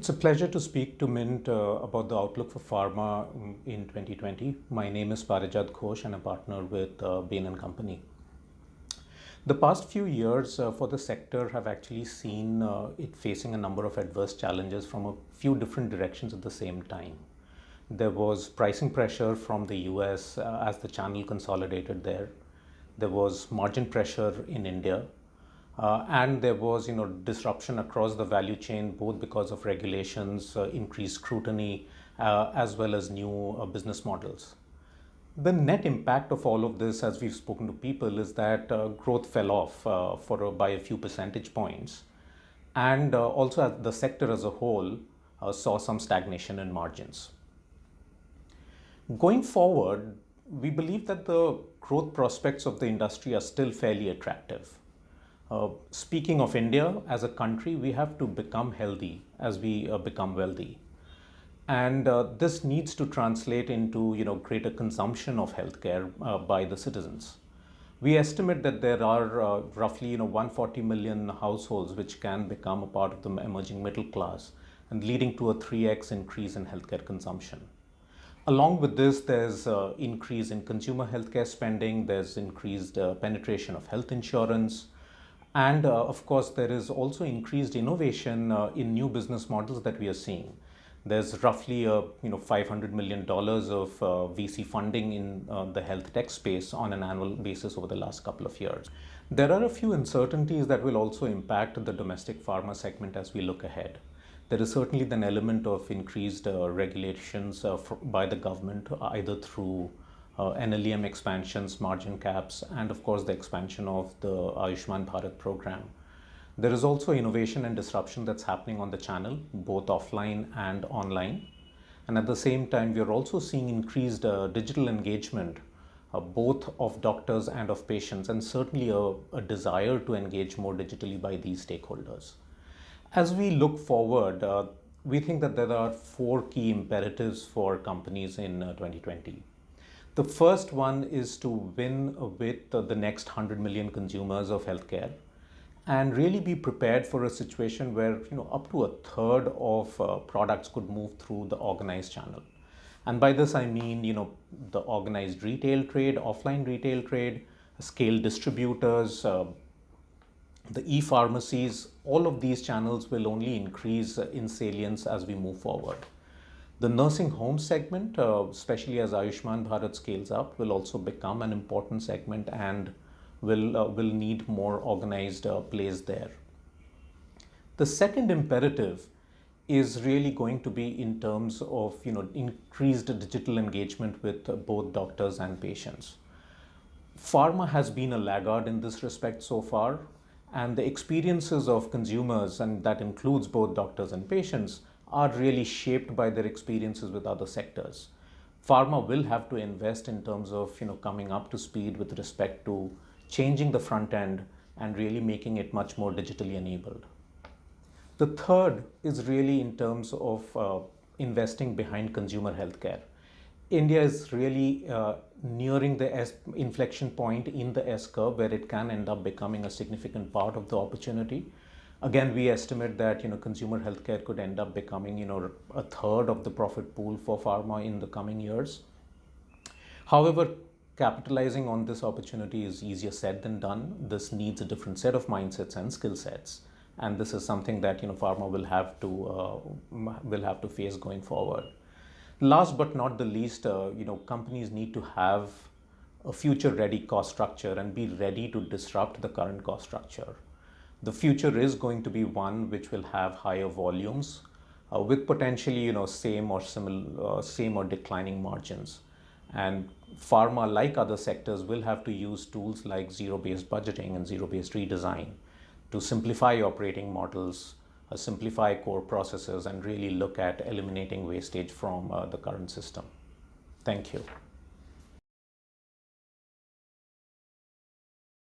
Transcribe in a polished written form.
It's a pleasure to speak to Mint about the outlook for pharma in 2020. My name is Parijat Ghosh and I'm a partner with Bain Company. The past few years for the sector have actually seen it facing a number of adverse challenges from a few different directions at the same time. There was pricing pressure from the US as the channel consolidated there. There was margin pressure in India. And there was, disruption across the value chain, both because of regulations, increased scrutiny, as well as new business models. The net impact of all of this, as we've spoken to people, is that growth fell off by a few percentage points. And also the sector as a whole saw some stagnation in margins. Going forward, we believe that the growth prospects of the industry are still fairly attractive. Speaking of India, as a country, we have to become healthy as we become wealthy. And this needs to translate into greater consumption of healthcare by the citizens. We estimate that there are roughly 140 million households which can become a part of the emerging middle class and leading to a 3x increase in healthcare consumption. Along with this, there's increase in consumer healthcare spending, there's increased penetration of health insurance, and of course, there is also increased innovation in new business models that we are seeing. There's roughly $500 million of VC funding in the health tech space on an annual basis over the last couple of years. There are a few uncertainties that will also impact the domestic pharma segment as we look ahead. There is certainly an element of increased regulations by the government, either through NLEM expansions, margin caps, and of course the expansion of the Ayushman Bharat program. There is also innovation and disruption that's happening on the channel, both offline and online. And at the same time, we are also seeing increased digital engagement, both of doctors and of patients, and certainly a desire to engage more digitally by these stakeholders. As we look forward, we think that there are four key imperatives for companies in 2020. The first one is to win with the next 100 million consumers of healthcare and really be prepared for a situation where up to a third of products could move through the organized channel. And by this I mean the organized retail trade, offline retail trade, scale distributors, the e-pharmacies. All of these channels will only increase in salience as we move forward. The nursing home segment, especially as Ayushman Bharat scales up, will also become an important segment and will need more organized plays there. The second imperative is really going to be in terms of increased digital engagement with both doctors and patients. Pharma has been a laggard in this respect so far, and the experiences of consumers, and that includes both doctors and patients, are really shaped by their experiences with other sectors. Pharma will have to invest in terms of coming up to speed with respect to changing the front end and really making it much more digitally enabled. The third is really in terms of investing behind consumer healthcare. India is really nearing the inflection point in the S-curve where it can end up becoming a significant part of the opportunity. Again, we estimate that consumer healthcare could end up becoming a third of the profit pool for pharma in the coming years. However, capitalizing on this opportunity is easier said than done. This needs a different set of mindsets and skill sets, and this is something that pharma will have to face going forward. Last but not the least, companies need to have a future-ready cost structure and be ready to disrupt the current cost structure. The future is going to be one which will have higher volumes with potentially same or declining margins. And pharma, like other sectors, will have to use tools like zero-based budgeting and zero-based redesign to simplify operating models, simplify core processes, and really look at eliminating wastage from the current system. Thank you.